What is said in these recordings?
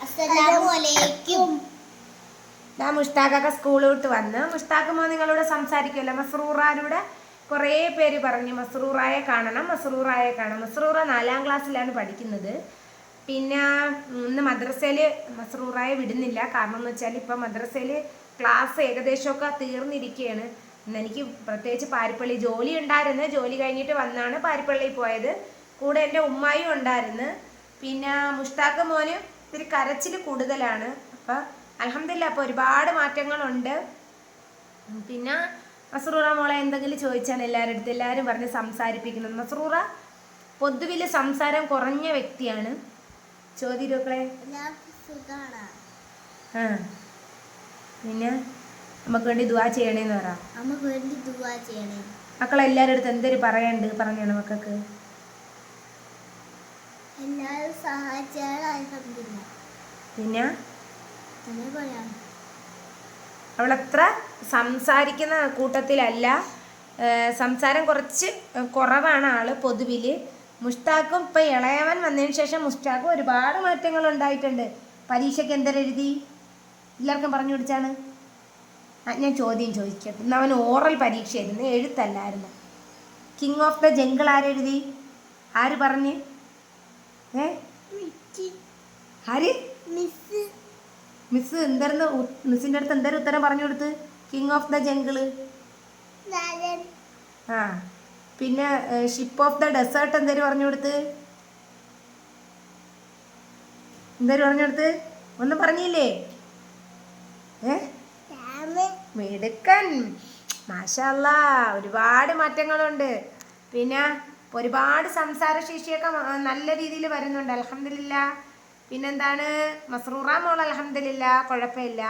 അസ്സലാമലൈക്കും. മുഷ്താഖൊക്കെ സ്കൂൾ വിട്ട് വന്ന് മുഷ്താഖ് നിങ്ങളോട് സംസാരിക്കുമല്ലോ. മസ്റൂറാലൂടെ കുറേ പേര് പറഞ്ഞു മസ്റൂറായെ കാണണം, മസ്റൂറായെ കാണണം. മസ്റൂറ 4ാം ക്ലാസ്സിലാണ് പഠിക്കുന്നത്. പിന്നെ ഇന്ന് മദ്രസയിൽ മസ്റൂറായെ വിടുന്നില്ല. കാരണം എന്ന് വെച്ചാൽ ഇപ്പം മദ്രസയിൽ ക്ലാസ് ഏകദേശമൊക്കെ തീർന്നിരിക്കുകയാണ്. ഇന്ന് എനിക്ക് പ്രത്യേകിച്ച് പാരിപ്പള്ളി ജോലി ഉണ്ടായിരുന്നു. ജോലി കഴിഞ്ഞിട്ട് വന്നാണ് പാരിപ്പള്ളിയിൽ പോയത്. കൂടെ എൻ്റെ ഉമ്മായും ഉണ്ടായിരുന്നു. പിന്നെ മുഷ്താഖ് മോന് ഇത്തിരി കരച്ചിൽ കൂടുതലാണ്. അപ്പം അൽഹംദുലില്ലാ അപ്പോൾ ഒരുപാട് മാറ്റങ്ങളുണ്ട്. പിന്നെ മസ്റൂറ മോളെ എന്തെങ്കിലും ചോദിച്ചാൽ എല്ലാവരും പറഞ്ഞ് സംസാരിപ്പിക്കണം. മസ്റൂറ പൊതുവിൽ സംസാരം കുറഞ്ഞ വ്യക്തിയാണ്. ചോദ്യമക്കളെ പിന്നെ നമുക്ക് വേണ്ടി ദുആ ചെയ്യണേന്ന് പറ. മക്കളെല്ലാവരുടെ അടുത്ത് എന്തൊരു പറയണ്ട് പറഞ്ഞാണ് മക്കൾക്ക്. പിന്നെ അവളത്ര സംസാരിക്കുന്ന കൂട്ടത്തിലല്ല. സംസാരം കുറച്ച് കുറവാണ് ആള് പൊതുവിൽ. മുഷ്താഖും ഇപ്പം ഇളയവൻ വന്നതിന് ശേഷം മുഷ്താഖും ഒരുപാട് മാറ്റങ്ങൾ ഉണ്ടായിട്ടുണ്ട്. പരീക്ഷയ്ക്ക് എന്തെഴുതി എല്ലാവർക്കും പറഞ്ഞു പിടിച്ചാണ്. ഞാൻ ചോദ്യം ചോദിക്കട്ടെ. ഇന്ന് അവൻ ഓറൽ പരീക്ഷയായിരുന്നു, എഴുത്തല്ലായിരുന്നു. കിങ് ഓഫ് ദ ജംഗിൾ ആരെഴുതി? ആര് പറഞ്ഞ്? ആര്? മിസ് എന്തായിരുന്നു മിസ്സിൻ്റെ അടുത്ത് എന്തായാലും ഉത്തരം പറഞ്ഞു കൊടുത്ത്? King of the jungle. ആ പിന്നെ ഷിപ്പ് ഓഫ് ദ ഡെസേർട്ട് എന്തായാലും പറഞ്ഞു കൊടുത്ത്? എന്തായാലും പറഞ്ഞു കൊടുത്ത്? ഒന്നും പറഞ്ഞില്ലേ? മിടുക്കൻ, മാഷാ അല്ലാ. ഒരുപാട് മാറ്റങ്ങളുണ്ട്. പിന്നെ ഒരുപാട് സംസാര ശേഷിയൊക്കെ നല്ല രീതിയിൽ വരുന്നുണ്ട്. അൽഹംദുലില്ലാ. പിന്നെന്താണ് മസ്റൂറ മോൾ അൽഹംദുലില്ലാ കുഴപ്പമില്ല.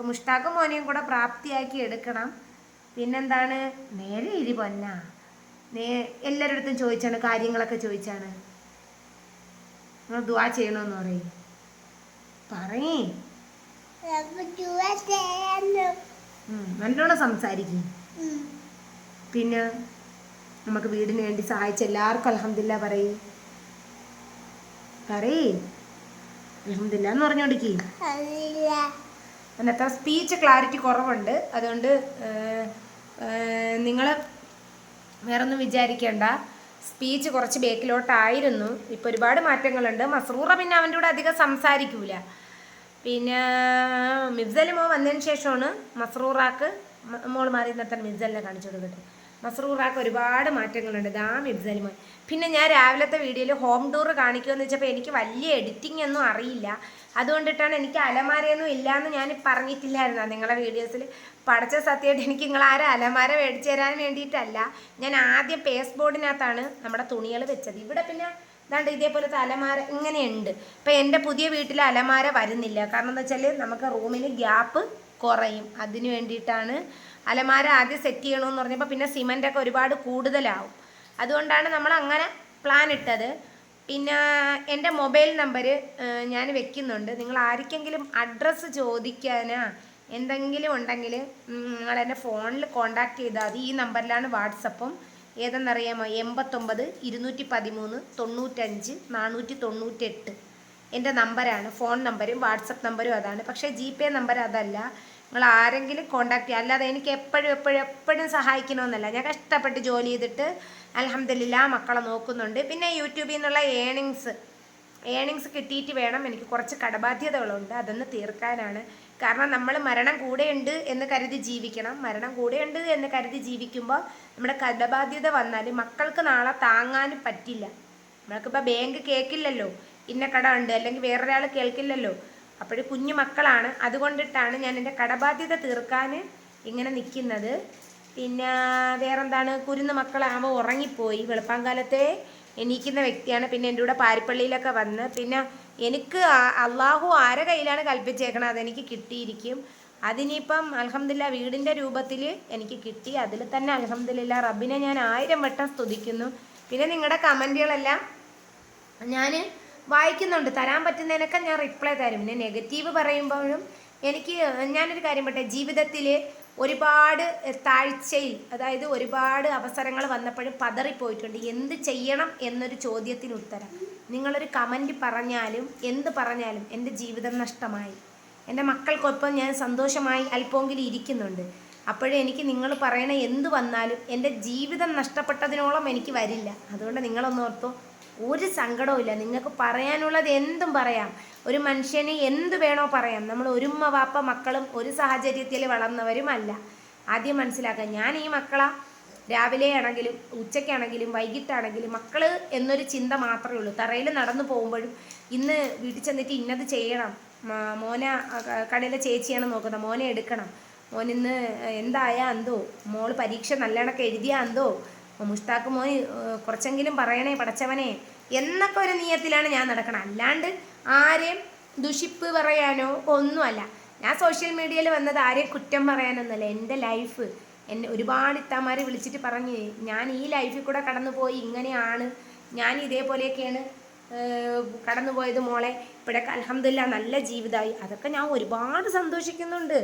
മുഷ്താഖ് മോനെയും കൂടെ പ്രാപ്തിയാക്കി എടുക്കണം. പിന്നെന്താണ് നേരെ ഇരി പൊന്നാ. എല്ലാവരുടെ അടുത്തും ചോദിച്ചാണ്, കാര്യങ്ങളൊക്കെ ചോദിച്ചാണ്. നിങ്ങൾ ദുആ ചെയ്യണമെന്ന് പറയേ. നല്ലോണം സംസാരിക്കും. പിന്നെ നമുക്ക് വീടിന് വേണ്ടി സഹായിച്ച എല്ലാവർക്കും അൽഹംദുലില്ലാ പറയേ. അൽഹംദുലില്ലാ എന്ന് പറഞ്ഞോണ്ടിരിക്കേ. അതിനകത്ത് സ്പീച്ച് ക്ലാരിറ്റി കുറവുണ്ട്. അതുകൊണ്ട് നിങ്ങൾ വേറൊന്നും വിചാരിക്കേണ്ട. സ്പീച്ച് കുറച്ച് ബേക്കിലോട്ടായിരുന്നു. ഇപ്പോൾ ഒരുപാട് മാറ്റങ്ങളുണ്ട്. മസ്റൂറ പിന്നെ അവൻ്റെ കൂടെ അധികം സംസാരിക്കൂല. പിന്നെ മിഫ്സൽ മോൻ വന്നതിന് ശേഷമാണ് മസ്റൂറാക്ക് മോൾ മാറി നിർത്താൻ മിഫ്സലിനെ കാണിച്ചു കൊടുക്കട്ടെ. മസ്റൂറാക്ക് ഒരുപാട് മാറ്റങ്ങളുണ്ട്. മിഫ്സൽ മോൻ. പിന്നെ ഞാൻ രാവിലത്തെ വീഡിയോയിൽ ഹോം ടൂർ കാണിക്കുമെന്ന് വെച്ചപ്പോൾ എനിക്ക് വലിയ എഡിറ്റിംഗ് ഒന്നും അറിയില്ല. അതുകൊണ്ടിട്ടാണ് എനിക്ക് അലമാരയൊന്നും ഇല്ലയെന്ന് ഞാൻ പറഞ്ഞിട്ടില്ലായിരുന്നു നിങ്ങളെ വീഡിയോസിൽ. പഠിച്ച സത്യമായിട്ട് എനിക്ക് നിങ്ങളാരും അലമാര മേടിച്ചു തരാൻ വേണ്ടിയിട്ടല്ല. ഞാൻ ആദ്യം പേസ്റ്റ് ബോർഡിനകത്താണ് നമ്മുടെ തുണികൾ വെച്ചത്. ഇവിടെ പിന്നെ ഇതാണ്ട് ഇതേപോലത്തെ അലമാര ഇങ്ങനെയുണ്ട്. ഇപ്പം എൻ്റെ പുതിയ വീട്ടിൽ അലമാര വരുന്നില്ല. കാരണം എന്താ വെച്ചാൽ നമുക്ക് റൂമിന് ഗ്യാപ്പ് കുറയും. അതിന് വേണ്ടിയിട്ടാണ് അലമാര ആദ്യം സെറ്റ് ചെയ്യണമെന്ന് പറഞ്ഞപ്പോൾ പിന്നെ സിമൻ്റൊക്കെ ഒരുപാട് കൂടുതലാവും. അതുകൊണ്ടാണ് നമ്മൾ അങ്ങനെ പ്ലാൻ ഇട്ടത്. പിന്നെ എൻ്റെ മൊബൈൽ നമ്പർ ഞാൻ വെക്കുന്നുണ്ട്. നിങ്ങൾ ആർക്കെങ്കിലും അഡ്രസ്സ് ചോദിക്കാനാ എന്തെങ്കിലും ഉണ്ടെങ്കിൽ നിങ്ങൾ എന്നെ ഫോണിൽ കോൺടാക്ട് ചെയ്താൽ മതി. ഈ നമ്പറിലാണ് വാട്സപ്പും. ഏതെന്നറിയാമോ? 89 213 95 498 എൻ്റെ നമ്പറാണ്. ഫോൺ നമ്പരും വാട്സപ്പ് നമ്പരും അതാണ്. പക്ഷേ GPay നമ്പർ അതല്ല. നിങ്ങൾ ആരെങ്കിലും കോൺടാക്ട് ചെയ്യുക. അല്ലാതെ എനിക്ക് എപ്പോഴും സഹായിക്കണമെന്നല്ല. ഞാൻ കഷ്ടപ്പെട്ട് ജോലി ചെയ്തിട്ട് അൽഹംദുലില്ലാ മക്കളെ നോക്കുന്നുണ്ട്. പിന്നെ യൂട്യൂബിൽ നിന്നുള്ള ഏണിങ്സ് കിട്ടിയിട്ട് വേണം. എനിക്ക് കുറച്ച് കടബാധ്യതകളുണ്ട്, അതൊന്ന് തീർക്കാനാണ്. കാരണം നമ്മൾ മരണം കൂടെയുണ്ട് എന്ന് കരുതി ജീവിക്കണം. മരണം കൂടെയുണ്ട് എന്ന് കരുതി ജീവിക്കുമ്പോൾ നമ്മുടെ കടബാധ്യത വന്നാൽ മക്കൾക്ക് നാളെ താങ്ങാനും പറ്റില്ല. നമ്മൾക്കിപ്പോൾ ബാങ്ക് കേൾക്കില്ലല്ലോ ഇന്ന കട ഉണ്ട്, അല്ലെങ്കിൽ വേറൊരാൾ കേൾക്കില്ലല്ലോ. അപ്പോഴും കുഞ്ഞു മക്കളാണ്. അതുകൊണ്ടിട്ടാണ് ഞാൻ എൻ്റെ കടബാധ്യത തീർക്കാൻ ഇങ്ങനെ നിൽക്കുന്നത്. പിന്നെ വേറെന്താണ്, കുരുന്ന് മക്കളാകുമ്പോൾ ഉറങ്ങിപ്പോയി. വെളുപ്പാങ്കാലത്തെ എണീക്കുന്ന വ്യക്തിയാണ്. പിന്നെ എൻ്റെ കൂടെ പാരിപ്പള്ളിയിലൊക്കെ വന്ന് പിന്നെ എനിക്ക് അള്ളാഹു ആരെ കയ്യിലാണ് കൽപ്പിച്ചേക്കണം അതെനിക്ക് കിട്ടിയിരിക്കും. അതിനിപ്പം അൽഹംദുലില്ലാ വീടിൻ്റെ രൂപത്തിൽ എനിക്ക് കിട്ടി. അതിൽ തന്നെ അൽഹംദുലില്ലാ റബ്ബിനെ ഞാൻ 1000 വട്ടം സ്തുതിക്കുന്നു. പിന്നെ നിങ്ങളുടെ കമൻറ്റുകളെല്ലാം ഞാൻ വായിക്കുന്നുണ്ട്. തരാൻ പറ്റുന്നതിനൊക്കെ ഞാൻ റിപ്ലൈ തരും. പിന്നെ നെഗറ്റീവ് പറയുമ്പോഴും ഞാനൊരു കാര്യം പറയട്ടെ. ജീവിതത്തിൽ ഒരുപാട് താഴ്ചയിൽ, അതായത് ഒരുപാട് അവസരങ്ങൾ വന്നപ്പോഴും പതറിപ്പോയിട്ടുണ്ട്. എന്ത് ചെയ്യണം എന്നൊരു ചോദ്യത്തിന് ഉത്തരം നിങ്ങളൊരു കമൻറ്റ് പറഞ്ഞാലും എന്ത് പറഞ്ഞാലും എൻ്റെ ജീവിതം നഷ്ടമായി. എൻ്റെ മക്കൾക്കൊപ്പം ഞാൻ സന്തോഷമായി അല്പമെങ്കിലും ഇരിക്കുന്നുണ്ട്. അപ്പോഴേ എനിക്ക് നിങ്ങൾ പറയണ എന്ത് വന്നാലും എൻ്റെ ജീവിതം നഷ്ടപ്പെട്ടതിനോളം എനിക്ക് വരില്ല. അതുകൊണ്ട് നിങ്ങളൊന്ന് ഓർത്തോ, ഒരു സങ്കടവും ഇല്ല. നിങ്ങൾക്ക് പറയാനുള്ളത് എന്തും പറയാം. ഒരു മനുഷ്യന് എന്ത് വേണോ പറയാം. നമ്മൾ ഒരുമ്മ വാപ്പ മക്കളും ഒരു സാഹചര്യത്തിൽ വളർന്നവരുമല്ല. ആദ്യം മനസ്സിലാക്കാം. ഞാൻ ഈ മക്കളെ രാവിലെ ആണെങ്കിലും ഉച്ചയ്ക്കാണെങ്കിലും വൈകിട്ടാണെങ്കിലും മക്കൾ എന്നൊരു ചിന്ത മാത്രമേ ഉള്ളൂ. തറയിൽ നടന്നു പോകുമ്പോഴും ഇന്ന് വീട്ടിൽ ചെന്നിട്ട് ഇന്നത് ചെയ്യണം, മോനെ കടയിലെ ചേച്ചിയാണ് നോക്കുന്നത്, മോനെ എടുക്കണം, മോനിന്ന് എന്തായാ എന്തോ, മോള് പരീക്ഷ നല്ലവണ്ണമൊക്കെ എഴുതിയാ എന്തോ, മുഷ്താക്ക് മോന് കുറച്ചെങ്കിലും പറയണേ പടച്ചവനെ എന്നൊക്കെ ഒരു നിയത്തിലാണ് ഞാൻ നടക്കണം. അല്ലാണ്ട് ആരെയും ദുഷിപ്പ് പറയാനോ ഒന്നുമല്ല. ഞാൻ സോഷ്യൽ മീഡിയയിൽ വന്നത് ആരെയും കുറ്റം പറയാനൊന്നുമല്ല. എൻ്റെ ലൈഫ് എന്നെ ഒരുപാട് ഇത്താമാരെ വിളിച്ചിട്ട് പറഞ്ഞ് ഞാൻ ഈ ലൈഫിൽ കൂടെ കടന്നുപോയി, ഇങ്ങനെയാണ് ഞാൻ ഇതേപോലെയൊക്കെയാണ് കടന്നുപോയത് മോളെ, ഇപ്പോഴൊക്കെ അൽഹംദുലില്ലാ നല്ല ജീവിതമായി. അതൊക്കെ ഞാൻ ഒരുപാട് സന്തോഷിക്കുന്നുണ്ട്.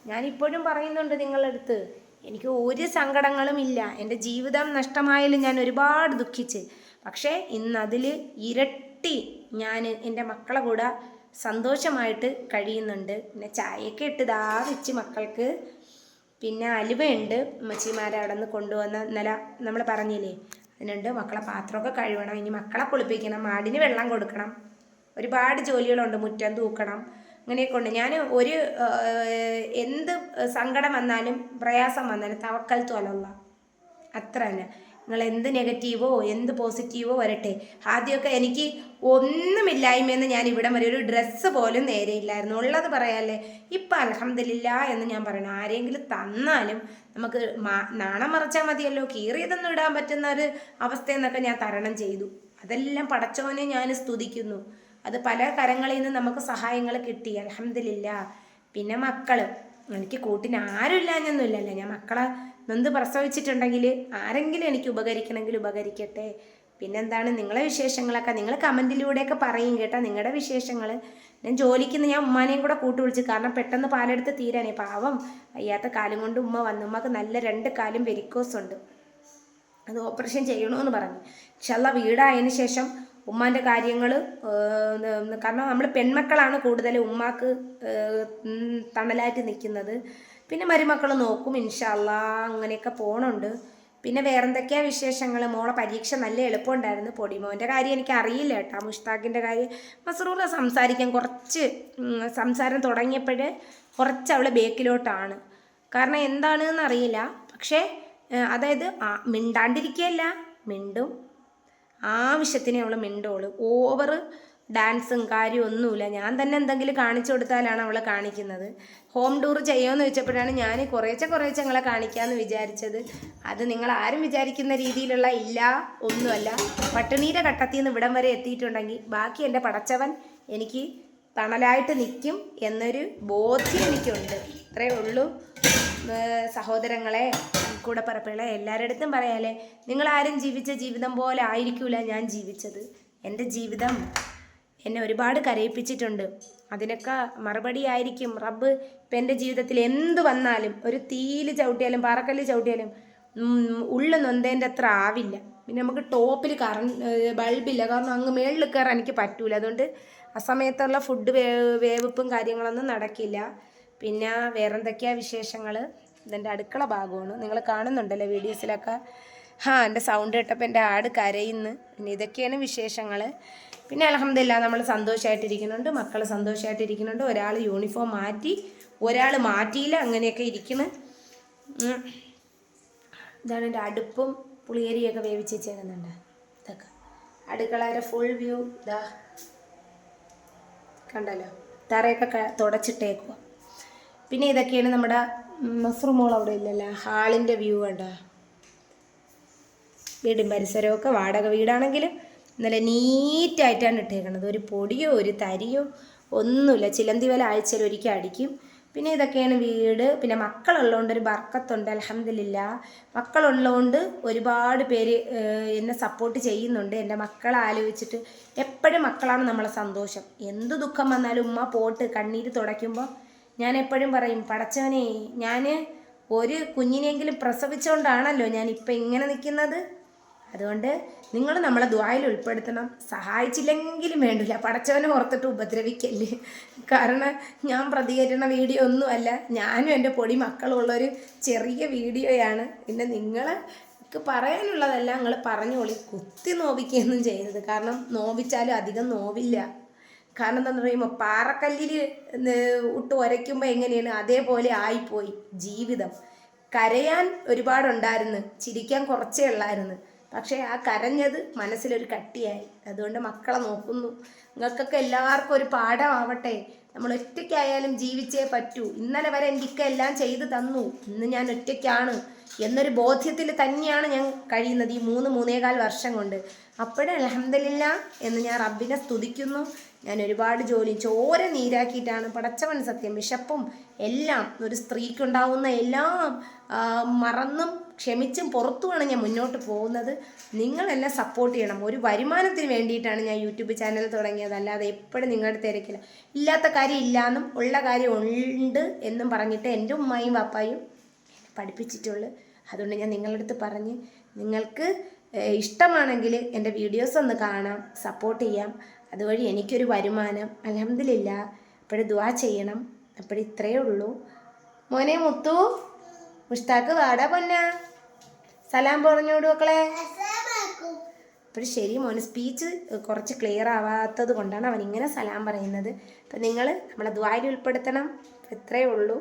ഞാനിപ്പോഴും പറയുന്നുണ്ട് നിങ്ങളുടെ അടുത്ത്, എനിക്ക് ഒരു സങ്കടങ്ങളും ഇല്ല. എൻ്റെ ജീവിതം നഷ്ടമായാലും ഞാൻ ഒരുപാട് ദുഃഖിച്ച്. പക്ഷേ ഇന്നതിൽ ഇരട്ടി ഞാൻ എൻ്റെ മക്കളെ കൂടെ സന്തോഷമായിട്ട് കഴിയുന്നുണ്ട്. പിന്നെ ചായയൊക്കെ ഇട്ടതാ വെച്ച് മക്കൾക്ക്. പിന്നെ അലുവയുണ്ട്, ഉമ്മച്ചിമാരെ അവിടെ നിന്ന് കൊണ്ടുവന്ന ഇന്നലെ നമ്മൾ പറഞ്ഞില്ലേ, അതിനുണ്ട്. മക്കളെ പാത്രമൊക്കെ കഴുകണം, ഇനി മക്കളെ കുളിപ്പിക്കണം, മാടിന് വെള്ളം കൊടുക്കണം, ഒരുപാട് ജോലികളുണ്ട്, മുറ്റം തൂക്കണം, അങ്ങനെയൊക്കെ ഉണ്ട്. ഞാൻ ഒരു എന്ത് സങ്കടം വന്നാലും പ്രയാസം വന്നാലും തവക്കൽത്തു അലല്ലാഹ്, അത്ര തന്നെ. നിങ്ങൾ എന്ത് നെഗറ്റീവോ എന്ത് പോസിറ്റീവോ വരട്ടെ. ആദ്യമൊക്കെ എനിക്ക് ഒന്നുമില്ലായ്മയെന്ന് ഞാൻ ഇവിടം വരെ ഒരു ഡ്രസ്സ് പോലും നേരെയില്ലായിരുന്നു, ഉള്ളത് പറയാല്ലേ. ഇപ്പം അൽഹംദുലില്ലാ എന്ന് ഞാൻ പറയണം. ആരെങ്കിലും തന്നാലും നമുക്ക് നാണം മറച്ചാൽ മതിയല്ലോ, കീറിയതൊന്നും ഇടാൻ പറ്റുന്ന ഒരു അവസ്ഥയെന്നൊക്കെ ഞാൻ തരണം ചെയ്തു. അതെല്ലാം പടച്ചവനെ ഞാൻ സ്തുതിക്കുന്നു. അത് പല കരങ്ങളിൽ നിന്ന് നമുക്ക് സഹായങ്ങൾ കിട്ടി, അൽഹംദുലില്ലാ. പിന്നെ മക്കൾ, എനിക്ക് കൂട്ടിന് ആരും ഇല്ലാഞ്ഞൊന്നുമില്ലല്ലോ. ഞാൻ മക്കളെ നൊന്ത് പ്രസവിച്ചിട്ടുണ്ടെങ്കിൽ ആരെങ്കിലും എനിക്ക് ഉപകരിക്കണമെങ്കിൽ ഉപകരിക്കട്ടെ. പിന്നെന്താണ് നിങ്ങളെ വിശേഷങ്ങളൊക്കെ നിങ്ങൾ കമൻറ്റിലൂടെയൊക്കെ പറയും കേട്ടോ, നിങ്ങളുടെ വിശേഷങ്ങൾ. ഞാൻ ജോലിക്കുന്ന ഞാൻ ഉമ്മാനെയും കൂടെ കൂട്ടു വിളിച്ചു, കാരണം പെട്ടെന്ന് പാലെടുത്ത് തീരാനേ. പാവം വയ്യാത്ത കാലും കൊണ്ട് ഉമ്മ വന്നു. ഉമ്മക്ക് നല്ല 2 കാലും വെരിക്കോസുണ്ട്, അത് ഓപ്പറേഷൻ ചെയ്യണമെന്ന് പറഞ്ഞു. ഇൻഷാല്ലാ വീടായതിനു ശേഷം ഉമ്മാൻ്റെ കാര്യങ്ങൾ, കാരണം നമ്മൾ പെൺമക്കളാണ് കൂടുതൽ ഉമ്മാക്ക് തണലായിട്ട് നിൽക്കുന്നത്. പിന്നെ മരുമക്കൾ നോക്കും ഇൻഷാല്ലാ. അങ്ങനെയൊക്കെ പോകണുണ്ട്. പിന്നെ വേറെന്തൊക്കെയാണ് വിശേഷങ്ങൾ? മോളെ പരീക്ഷ നല്ല എളുപ്പമുണ്ടായിരുന്നു. പൊടിമോൻ്റെ കാര്യം എനിക്ക് അറിയില്ല കേട്ടോ, മുഷ്താഖിൻ്റെ കാര്യം. മസ്റൂറ സംസാരിക്കാൻ കുറച്ച് സംസാരം തുടങ്ങിയപ്പോഴേ കുറച്ച് അവൾ ബേക്കിലോട്ടാണ്. കാരണം എന്താണെന്ന് അറിയില്ല. പക്ഷേ അതായത് മിണ്ടാണ്ടിരിക്കുകയല്ല, മിണ്ടും, ആവശ്യത്തിന് അവൾ മിണ്ടോളൂ. ഓവർ ഡാൻസും കാര്യമൊന്നുമില്ല. ഞാൻ തന്നെ എന്തെങ്കിലും കാണിച്ചു കൊടുത്താലാണ് അവൾ കാണിക്കുന്നത്. ഹോം ടൂർ ചെയ്യുമെന്ന് വെച്ചപ്പോഴാണ് ഞാൻ കുറേശ്ശെ നിങ്ങളെ കാണിക്കാമെന്ന് വിചാരിച്ചത്. അത് നിങ്ങൾ ആരും വിചാരിക്കുന്ന രീതിയിലുള്ള ഇല്ല, ഒന്നുമല്ല. പട്ടിണിയുടെ ഘട്ടത്തിൽ നിന്ന് ഇവിടം വരെ എത്തിയിട്ടുണ്ടെങ്കിൽ ബാക്കി എൻ്റെ പടച്ചവൻ എനിക്ക് തണലായിട്ട് നിൽക്കും എന്നൊരു ബോധ്യം എനിക്കുണ്ട്. അത്രയേ ഉള്ളൂ. സഹോദരങ്ങളെ, കൂടെ പറപ്പുകളെ, എല്ലാവരുടെ അടുത്തും പറയാലേ, നിങ്ങളാരും ജീവിച്ച ജീവിതം പോലെ ആയിരിക്കില്ല ഞാൻ ജീവിച്ചത്. എൻ്റെ ജീവിതം എന്നെ ഒരുപാട് കരയിപ്പിച്ചിട്ടുണ്ട്. അതിനൊക്കെ മറുപടി ആയിരിക്കും റബ്ബ്. ഇപ്പം എൻ്റെ ജീവിതത്തിൽ എന്ത് വന്നാലും, ഒരു തീയിൽ ചവിട്ടിയാലും പാറക്കല്ല് ചവിട്ടിയാലും ഉള്ളു നൊന്തേൻ്റെ അത്ര ആവില്ല. പിന്നെ നമുക്ക് ടോപ്പിൽ ബൾബില്ല, കാരണം അങ്ങ് മേളിൽ കയറാൻ എനിക്ക് പറ്റൂല. അതുകൊണ്ട് ആ സമയത്തുള്ള ഫുഡ് വേവിപ്പും കാര്യങ്ങളൊന്നും നടക്കില്ല. പിന്നെ വേറെന്തൊക്കെയാണ് വിശേഷങ്ങൾ? ഇതെൻ്റെ അടുക്കള ഭാഗമാണ്, നിങ്ങൾ കാണുന്നുണ്ടല്ലോ വീഡിയോസിലൊക്കെ. എൻ്റെ സൗണ്ട് കേട്ടപ്പോൾ എൻ്റെ ആട് കരയുന്നു. പിന്നെ ഇതൊക്കെയാണ് വിശേഷങ്ങൾ. പിന്നെ അൽഹംദുലില്ലാ നമ്മൾ സന്തോഷമായിട്ടിരിക്കുന്നുണ്ട്, മക്കൾ സന്തോഷമായിട്ടിരിക്കുന്നുണ്ട്. ഒരാൾ യൂണിഫോം മാറ്റി, ഒരാൾ മാറ്റിയില്ല, അങ്ങനെയൊക്കെ ഇരിക്കുന്നു. ഇതാണ് എൻ്റെ അടുപ്പും പുളിയരിയൊക്കെ വേവിച്ച് വെച്ചേക്കുന്നുണ്ട്. ഇതൊക്കെ അടുക്കളയുടെ ഫുൾ വ്യൂ ഇതാ കണ്ടല്ലോ. തറയൊക്കെ തുടച്ചിട്ടേക്കുക. പിന്നെ ഇതൊക്കെയാണ് നമ്മുടെ മസ്റുമോൾ അവിടെ ഇല്ലല്ലോ, ഹാളിൻ്റെ വ്യൂ കണ്ടോ. വീടും പരിസരമൊക്കെ വാടക വീടാണെങ്കിലും നല്ല നീറ്റായിട്ടാണ് ഇട്ടേക്കണത്. ഒരു പൊടിയോ ഒരു തരിയോ ഒന്നുമില്ല. ചിലന്തി വല ആഴ്ചയിൽ ഒരിക്കൽ അടിക്കും. പിന്നെ ഇതൊക്കെയാണ് വീട്. പിന്നെ മക്കളുള്ളതുകൊണ്ട് ഒരു ബർക്കത്തുണ്ട്, അൽഹംദുലില്ലാ. മക്കളുള്ളതുകൊണ്ട് ഒരുപാട് പേര് എന്നെ സപ്പോർട്ട് ചെയ്യുന്നുണ്ട്. എൻ്റെ മക്കളെ ആലോചിച്ചിട്ട് എപ്പോഴും മക്കളാണ് നമ്മളെ സന്തോഷം. എന്ത് ദുഃഖം വന്നാലും ഉമ്മ പോട്ട് കണ്ണീര് തുടയ്ക്കുമ്പോൾ ഞാൻ എപ്പോഴും പറയും, പടച്ചവനെ, ഞാൻ ഒരു കുഞ്ഞിനെങ്കിലും പ്രസവിച്ചുകൊണ്ടാണല്ലോ ഞാൻ ഇപ്പം ഇങ്ങനെ നിൽക്കുന്നത്. അതുകൊണ്ട് നിങ്ങൾ നമ്മളെ ദുആയിൽ ഉൾപ്പെടുത്തണം. സഹായിച്ചില്ലെങ്കിലും വേണ്ടില്ല, പടച്ചവനെ ഓർത്തിട്ട് ഉപദ്രവിക്കല്ലേ. കാരണം ഞാൻ പ്രതികരണ വീഡിയോ ഒന്നുമല്ല, ഞാനും എൻ്റെ പൊടി മക്കളും ഉള്ളൊരു ചെറിയ വീഡിയോയാണ്. പിന്നെ നിങ്ങൾക്ക് പറയാനുള്ളതല്ല നിങ്ങൾ പറഞ്ഞോളി, കുത്തി നോവിക്കുകയൊന്നും ചെയ്യരുത്. കാരണം നോവിച്ചാലും അധികം നോവില്ല. കാരണം എന്താണെന്ന് പറയുമ്പോൾ പാറക്കല്ലിൽ ഇട്ട് ഉരയ്ക്കുമ്പോൾ എങ്ങനെയാണ് അതേപോലെ ആയിപ്പോയി ജീവിതം. കരയാൻ ഒരുപാടുണ്ടായിരുന്നു, ചിരിക്കാൻ കുറച്ചേ ഉള്ളായിരുന്നു. പക്ഷേ ആ കരഞ്ഞത് മനസ്സിലൊരു കട്ടിയായി. അതുകൊണ്ട് മക്കളെ നോക്കുന്നു. നിങ്ങൾക്കൊക്കെ എല്ലാവർക്കും ഒരു പാഠമാവട്ടെ. നമ്മൾ ഒറ്റയ്ക്കായാലും ജീവിച്ചേ പറ്റൂ. ഇന്നലെ വരെ എനിക്ക് എല്ലാം ചെയ്തു തന്നു, ഇന്ന് ഞാൻ ഒറ്റയ്ക്കാണ് എന്നൊരു ബോധ്യത്തിൽ തന്നെയാണ് ഞാൻ കഴിയുന്നത് ഈ 3-3.25 വർഷം കൊണ്ട്. അപ്പോഴേ അൽഹംദുലില്ലാ എന്ന് ഞാൻ റബ്ബിനെ സ്തുതിക്കുന്നു. ഞാൻ ഒരുപാട് ജോലി ചോര നീരാക്കിയിട്ടാണ്, പടച്ചവൻ സത്യം, വിശപ്പും എല്ലാം ഒരു സ്ത്രീക്കുണ്ടാവുന്ന എല്ലാം മറന്നും ക്ഷമിച്ചും പുറത്തുമാണ് ഞാൻ മുന്നോട്ട് പോകുന്നത്. നിങ്ങളെല്ലാം സപ്പോർട്ട് ചെയ്യണം. ഒരു വരുമാനത്തിന് വേണ്ടിയിട്ടാണ് ഞാൻ യൂട്യൂബ് ചാനൽ തുടങ്ങിയത്, അല്ലാതെ എപ്പോഴും നിങ്ങളുടെ തിരക്കില്ല. ഇല്ലാത്ത കാര്യം ഇല്ലയെന്നും ഉള്ള കാര്യം ഉണ്ട് എന്നും പറഞ്ഞിട്ട് എൻ്റെ ഉമ്മയും വാപ്പായും പഠിപ്പിച്ചിട്ടുള്ളൂ. അതുകൊണ്ട് ഞാൻ നിങ്ങളുടെ അടുത്ത് പറഞ്ഞ്, നിങ്ങൾക്ക് ഇഷ്ടമാണെങ്കിൽ എൻ്റെ വീഡിയോസ് ഒന്ന് കാണാം, സപ്പോർട്ട് ചെയ്യാം. അതുവഴി എനിക്കൊരു വരുമാനം. അൽഹംദുലില്ലാ. അപ്പോഴും ദുആ ചെയ്യണം. അപ്പോഴും ഇത്രയേ ഉള്ളൂ. മോനെ മുത്തു, മുഷ്താക്ക് വാടാ പൊന്നാ, സലാം പറഞ്ഞോടു മക്കളെ. അപ്പോഴും ശരി മോനെ, സ്പീച്ച് കുറച്ച് ക്ലിയർ ആവാത്തത് കൊണ്ടാണ് അവൻ ഇങ്ങനെ സലാം പറയുന്നത്. അപ്പം നിങ്ങൾ നമ്മളെ ദുആയിൽ ഉൾപ്പെടുത്തണം. ഇത്രയേ ഉള്ളൂ.